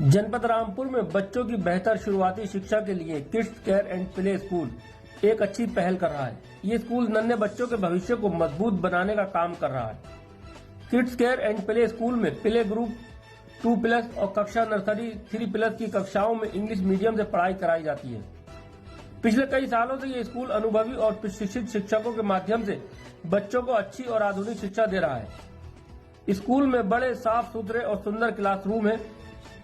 जनपद रामपुर में बच्चों की बेहतर शुरुआती शिक्षा के लिए kids care and play school एक अच्छी पहल कर रहा है। ये स्कूल नन्हे बच्चों के भविष्य को मजबूत बनाने का काम कर रहा है। Kids care and play school में प्ले ग्रुप 2+ और कक्षा नर्सरी 3+ की कक्षाओं में इंग्लिश मीडियम से पढ़ाई कराई जाती है। पिछले कई सालों से ये स्कूल अनुभवी और प्रशिक्षित शिक्षकों के माध्यम से बच्चों को अच्छी और आधुनिक शिक्षा दे रहा है। स्कूल में बड़े साफ सुथरे और सुंदर क्लासरूम है,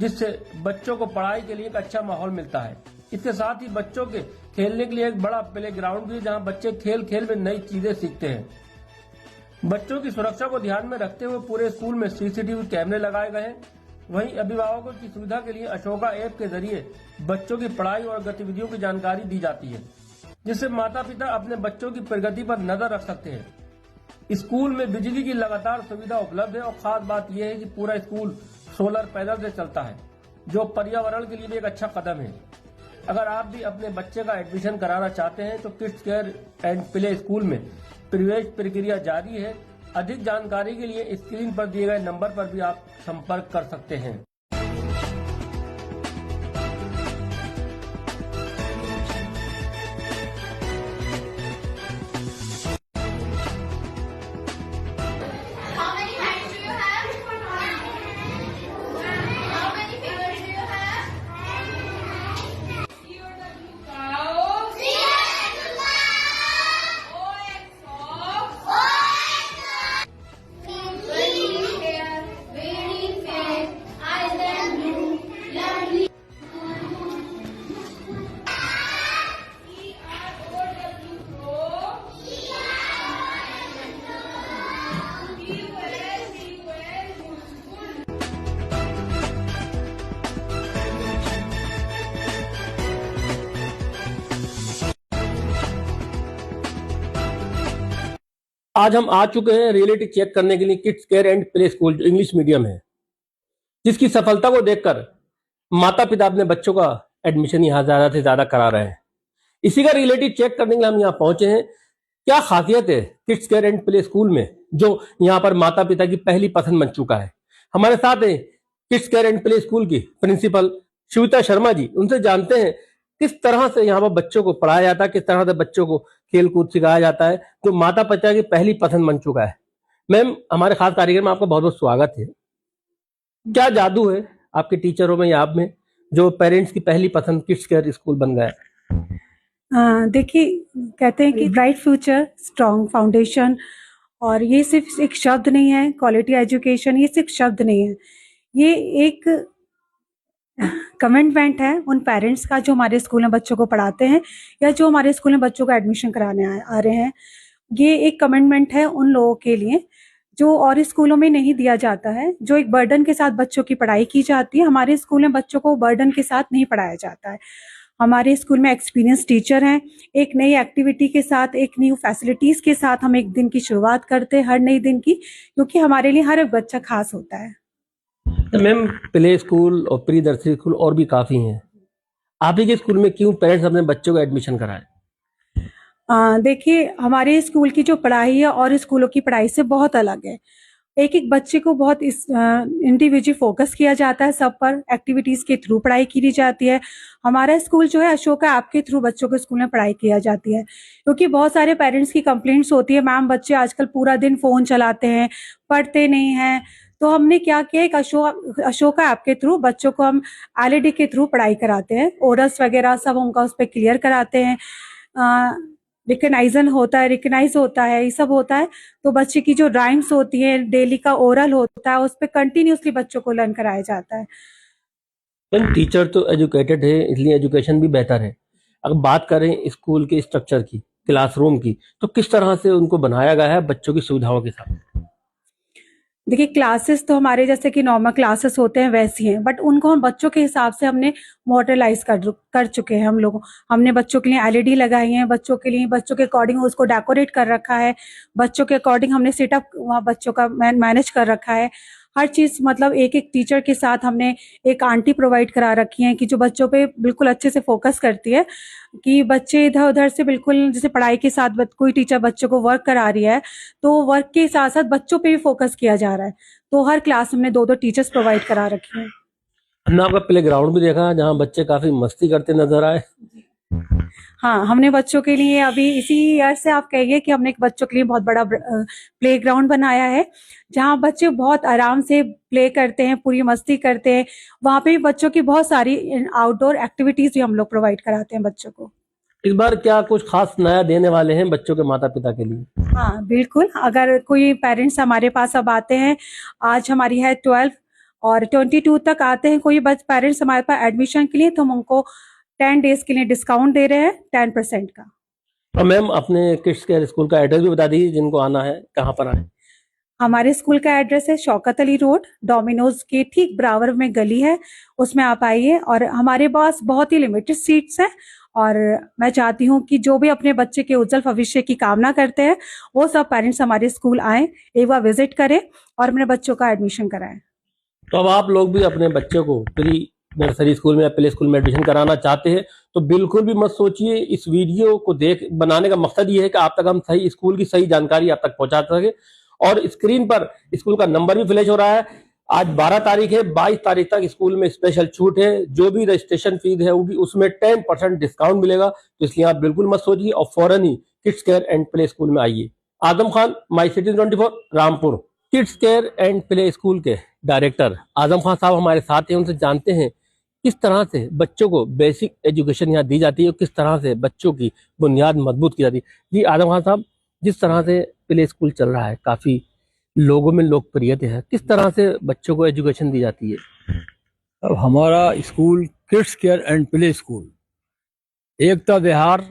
जिससे बच्चों को पढ़ाई के लिए एक अच्छा माहौल मिलता है। इसके साथ ही बच्चों के खेलने के लिए एक बड़ा प्ले ग्राउंड भी है, जहां बच्चे खेल खेल में नई चीजें सीखते हैं। बच्चों की सुरक्षा को ध्यान में रखते हुए पूरे स्कूल में CCTV कैमरे लगाए गए हैं। वहीं अभिभावकों की सुविधा के लिए अशोका ऐप के जरिए बच्चों की पढ़ाई और गतिविधियों की जानकारी दी जाती है, जिससे माता पिता अपने बच्चों की प्रगति पर नजर रख सकते हैं। स्कूल में बिजली की लगातार सुविधा उपलब्ध है और खास बात यह है कि पूरा स्कूल सोलर पैनल से चलता है, जो पर्यावरण के लिए भी एक अच्छा कदम है। अगर आप भी अपने बच्चे का एडमिशन कराना चाहते हैं तो kids care and play school में प्रवेश प्रक्रिया जारी है। अधिक जानकारी के लिए स्क्रीन पर दिए गए नंबर पर भी आप संपर्क कर सकते हैं। How many hands do you have? How many fingers do you have? C or W cow? C or W cow? O X ox? O X ox? Very fair, eyes and blue, lovely. E R O W crow? आज हम आ चुके हैं reality check करने के लिए kids care and play school, जो English medium है, जिसकी सफलता को देखकर माता पिता अपने बच्चों का एडमिशन यहाँ ज्यादा से ज्यादा करा रहे हैं। इसी का रियलिटी चेक करने के लिए हम यहाँ पहुंचे हैं। क्या खासियत है kids care and play school में, जो यहाँ पर माता पिता की पहली पसंद बन चुका है। हमारे साथ है kids care and play school की प्रिंसिपल श्वेता शर्मा जी। उनसे जानते हैं किस तरह से यहाँ पर बच्चों को पढ़ाया जाता है, किस तरह से बच्चों को खेल कूद सिखाया जाता है, जो माता पिता की पहली पसंद बन चुका है। मैम, हमारे खास कार्यक्रम में आपका बहुत बहुत स्वागत है। क्या जादू है आपके टीचरों में या आप में, जो पेरेंट्स की पहली पसंद किड्स केयर स्कूल बन गया है? देखिए, कहते हैं कि ब्राइट फ्यूचर स्ट्रॉन्ग फाउंडेशन, और ये सिर्फ एक शब्द नहीं है। क्वालिटी एजुकेशन ये सिर्फ शब्द नहीं है, ये एक कमिटमेंट है उन पेरेंट्स का जो हमारे स्कूल में बच्चों को पढ़ाते हैं या जो हमारे स्कूल में बच्चों को एडमिशन कराने आ रहे हैं। ये एक कमिटमेंट है उन लोगों के लिए जो और स्कूलों में नहीं दिया जाता है, जो एक बर्डन के साथ बच्चों की पढ़ाई की जाती है। हमारे स्कूल में बच्चों को बर्डन के साथ नहीं पढ़ाया जाता है। हमारे स्कूल में एक्सपीरियंस टीचर हैं। एक नई एक्टिविटी के साथ, एक न्यू फैसिलिटीज के साथ हम एक दिन की शुरुआत करते हैं, हर नई दिन की, क्योंकि हमारे लिए हर एक बच्चा खास होता है। तो मैम, प्ले स्कूल और प्री नर्सरी स्कूल और भी काफी हैं, आप ही के स्कूल में क्यों पेरेंट्स अपने बच्चों को एडमिशन कराएं? देखिए, हमारे स्कूल की जो पढ़ाई है और स्कूलों की पढ़ाई से बहुत अलग है। एक एक बच्चे को बहुत इंडिविजुअल फोकस किया जाता है, सब पर एक्टिविटीज के थ्रू पढ़ाई की जाती है। हमारा स्कूल जो है अशोका ऐप के थ्रू बच्चों को स्कूल में पढ़ाई किया जाती है, क्योंकि बहुत सारे पेरेंट्स की कंप्लेंट्स होती है, मैम बच्चे आजकल पूरा दिन फोन चलाते हैं, पढ़ते नहीं हैं। तो हमने क्या किया, एक अशोका ऐप के थ्रू बच्चों को हम LED के थ्रू पढ़ाई कराते हैं। ओरल्स वगैरह सब उनका उस पर क्लियर कराते हैं। रिकग्नाइज होता है, ये सब होता है। तो बच्चे की जो राइम्स होती है, डेली का ओरल होता है, उस पर कंटिन्यूसली बच्चों को लर्न कराया जाता है। टीचर तो एजुकेटेड है, इसलिए एजुकेशन भी बेहतर है। अगर बात करें स्कूल के स्ट्रक्चर की, क्लासरूम की, तो किस तरह से उनको बनाया गया है बच्चों की सुविधाओं के साथ? देखिए, क्लासेस तो हमारे जैसे कि नॉर्मल क्लासेस होते हैं वैसी हैं, बट उनको हम बच्चों के हिसाब से हमने मॉडलाइज कर चुके हैं। हमने बच्चों के लिए LED लगाई हैं, बच्चों के अकॉर्डिंग उसको डेकोरेट कर रखा है, बच्चों के अकॉर्डिंग हमने सेटअप वहाँ बच्चों का मैनेज कर रखा है। हर चीज मतलब एक एक टीचर के साथ हमने एक आंटी प्रोवाइड करा रखी है कि जो बच्चों पे बिल्कुल अच्छे से फोकस करती है, कि बच्चे इधर उधर से बिल्कुल, जैसे पढ़ाई के साथ कोई टीचर बच्चों को वर्क करा रही है तो वर्क के साथ साथ बच्चों पे भी फोकस किया जा रहा है। तो हर क्लास में 2-2 टीचर्स प्रोवाइड करा रखी हैं। हमने आपका प्ले ग्राउंड भी देखा जहाँ बच्चे काफी मस्ती करते नजर आए। हाँ, हमने बच्चों के लिए अभी इसी ईयर से आप कहिए कि हमने एक बच्चों के लिए बहुत बड़ा प्ले ग्राउंड बनाया है, जहाँ बच्चे बहुत आराम से प्ले करते हैं, पूरी मस्ती करते हैं। वहाँ पे भी बच्चों की बहुत सारी आउटडोर एक्टिविटीज भी हम लोग प्रोवाइड कराते हैं बच्चों को। इस बार क्या कुछ खास नया देने वाले हैं बच्चों के माता पिता के लिए? हाँ बिल्कुल, अगर कोई पेरेंट्स हमारे पास अब आते हैं, आज हमारी है 12 और 22 तक आते हैं कोई पेरेंट्स हमारे पास एडमिशन के लिए, तो हम उनको 10 डेज के लिए डिस्काउंट दे रहे हैं 10% का। और मैम अपने किड्स केयर स्कूल का एड्रेस भी बता दीजिए, जिनको आना है कहाँ पर आए? हमारे स्कूल का एड्रेस है शौकत अली रोड, डोमिनोज के ठीक बराबर में गली है, उसमें आप आइए। और हमारे पास बहुत ही लिमिटेड सीट्स हैं, और मैं चाहती हूँ कि जो भी अपने बच्चे के उज्जवल भविष्य की कामना करते हैं वो सब पेरेंट्स हमारे स्कूल आए, एक बार विजिट करें और अपने बच्चों का एडमिशन कराएं। तो अब आप लोग भी अपने बच्चे को प्री नर्सरी स्कूल में या प्ले स्कूल में एडमिशन कराना चाहते हैं तो बिल्कुल भी मत सोचिए। इस वीडियो को बनाने का मकसद ये है कि आप तक हम सही स्कूल की सही जानकारी आप तक पहुंचा सके। और स्क्रीन पर स्कूल का नंबर भी फ्लैश हो रहा है। आज 12 तारीख है, 22 तारीख तक स्कूल में स्पेशल छूट है। जो भी रजिस्ट्रेशन फीस है होगी उसमें 10% डिस्काउंट मिलेगा। तो इसलिए आप बिल्कुल मत सोचिए और फौरन ही kids care and play school में आइए। Azam Khan, my city 24, Rampur. Kids care and play school के डायरेक्टर आजम खान साहब हमारे साथ हैं, उनसे जानते हैं किस तरह से बच्चों को बेसिक एजुकेशन यहाँ दी जाती है और किस तरह से बच्चों की बुनियाद मजबूत की जाती है। जी आजम खान साहब, जिस तरह से प्ले स्कूल चल रहा है, काफी लोगों में लोकप्रियता है, किस तरह से बच्चों को एजुकेशन दी जाती है? अब हमारा school kids care and play school Ekta Vihar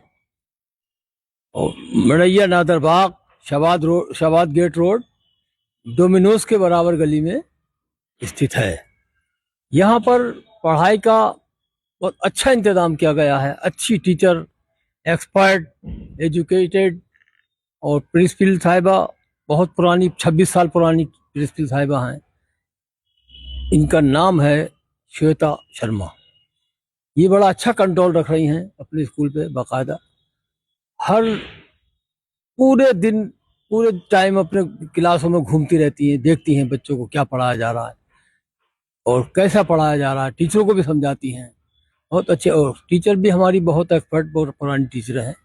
और Madaiya Nadar Bagh, Shabad gate road, Domino's के बराबर गली में स्थित है। यहाँ पर पढ़ाई का बहुत अच्छा इंतजाम किया गया है। अच्छी टीचर, एक्सपर्ट, एजुकेटेड और प्रिंसिपल साहिबा बहुत पुरानी, 26 साल पुरानी प्रिंसिपल साहिबा हैं। इनका नाम है श्वेता शर्मा। ये बड़ा अच्छा कंट्रोल रख रही हैं अपने स्कूल पे बाकायदा। हर पूरे दिन पूरे टाइम अपने क्लासों में घूमती रहती हैं, देखती हैं बच्चों को क्या पढ़ाया जा रहा है और कैसा पढ़ाया जा रहा है। टीचरों को भी समझाती हैं बहुत अच्छे, और टीचर भी हमारी बहुत एक्सपर्ट, बहुत पुरानी टीचर हैं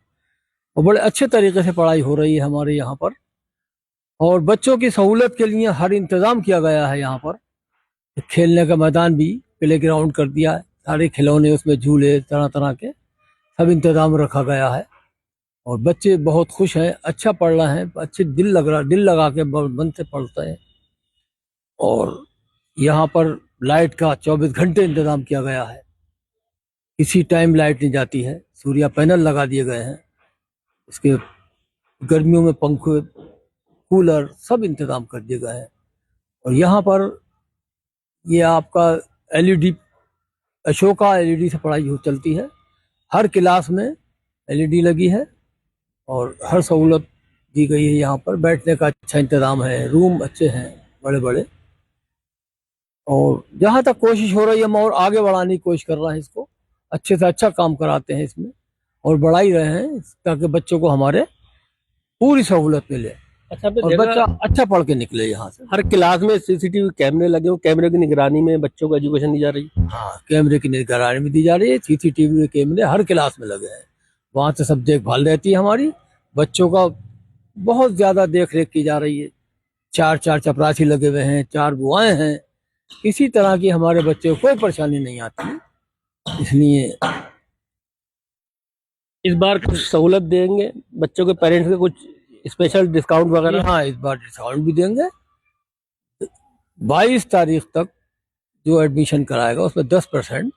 और बड़े अच्छे तरीके से पढ़ाई हो रही है हमारे यहाँ पर। और बच्चों की सहूलत के लिए हर इंतज़ाम किया गया है। यहाँ पर खेलने का मैदान भी, प्ले ग्राउंड कर दिया है, सारे खिलौने उसमें, झूले तरह तरह के सब इंतज़ाम रखा गया है। और बच्चे बहुत खुश हैं, अच्छा पढ़ रहे हैं, अच्छे दिल लगा के मन से पढ़ते हैं। और यहाँ पर लाइट का 24 घंटे इंतज़ाम किया गया है, किसी टाइम लाइट नहीं जाती है। सूर्य पैनल लगा दिए गए हैं, उसके गर्मियों में पंखे, कूलर सब इंतज़ाम कर दिए गए हैं। और यहाँ पर ये आपका LED, अशोका LED से पढ़ाई चलती है। हर क्लास में LED लगी है और हर सहूलत दी गई है। यहाँ पर बैठने का अच्छा इंतज़ाम है, रूम अच्छे हैं बड़े बड़े। और जहाँ तक कोशिश हो रही है, हम और आगे बढ़ाने की कोशिश कर रहे हैं, इसको अच्छे से अच्छा काम कराते हैं इसमें और बढ़ा ही रहे हैं ताकि बच्चों को हमारे पूरी सहूलत मिले अच्छा, और बच्चा अच्छा पढ़ के निकले यहाँ से। हर क्लास में CCTV कैमरे लगे हो, कैमरे की निगरानी में बच्चों को एजुकेशन दी जा रही है। हाँ, कैमरे की निगरानी में दी जा रही है। CCTV के कैमरे हर क्लास में लगे हैं, वहाँ से सब देखभाल रहती है हमारी। बच्चों का बहुत ज्यादा देख रेख की जा रही है। 4 चपरासी लगे हुए हैं, 4 बुआएं हैं। किसी तरह की हमारे बच्चे को कोई परेशानी नहीं आती है। इसलिए इस बार कुछ सहूलत देंगे बच्चों के पेरेंट्स के, कुछ स्पेशल डिस्काउंट वगैरह? हाँ, इस बार डिस्काउंट भी देंगे। 22 तारीख तक जो एडमिशन कराएगा उसमें 10%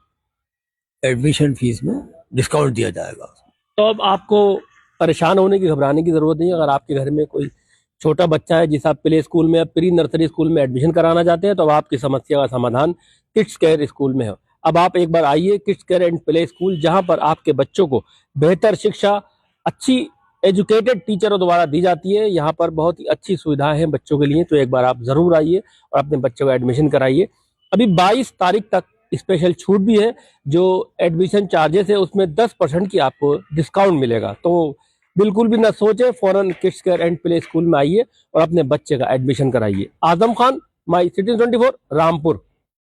एडमिशन फीस में डिस्काउंट दिया जाएगा। तो अब आपको परेशान होने की, घबराने की जरूरत नहीं है। अगर आपके घर में कोई छोटा बच्चा है जिसे आप प्ले स्कूल में या प्री नर्सरी स्कूल में एडमिशन कराना चाहते हैं, तो अब आपकी समस्या का समाधान किड्स केयर स्कूल में है। अब आप एक बार आइए kids care and play school, जहां पर आपके बच्चों को बेहतर शिक्षा, अच्छी एजुकेटेड टीचरों द्वारा दी जाती है। यहाँ पर बहुत ही अच्छी सुविधाएं हैं बच्चों के लिए। तो एक बार आप जरूर आइए और अपने बच्चों का एडमिशन कराइए। अभी 22 तारीख तक स्पेशल छूट भी है। जो एडमिशन चार्जेस है उसमें 10% की आपको डिस्काउंट मिलेगा। तो बिल्कुल भी ना सोचे, फौरन kids care and play school में आइए और अपने बच्चे का एडमिशन कराइए। आजम खान, माई सिटी 24, रामपुर।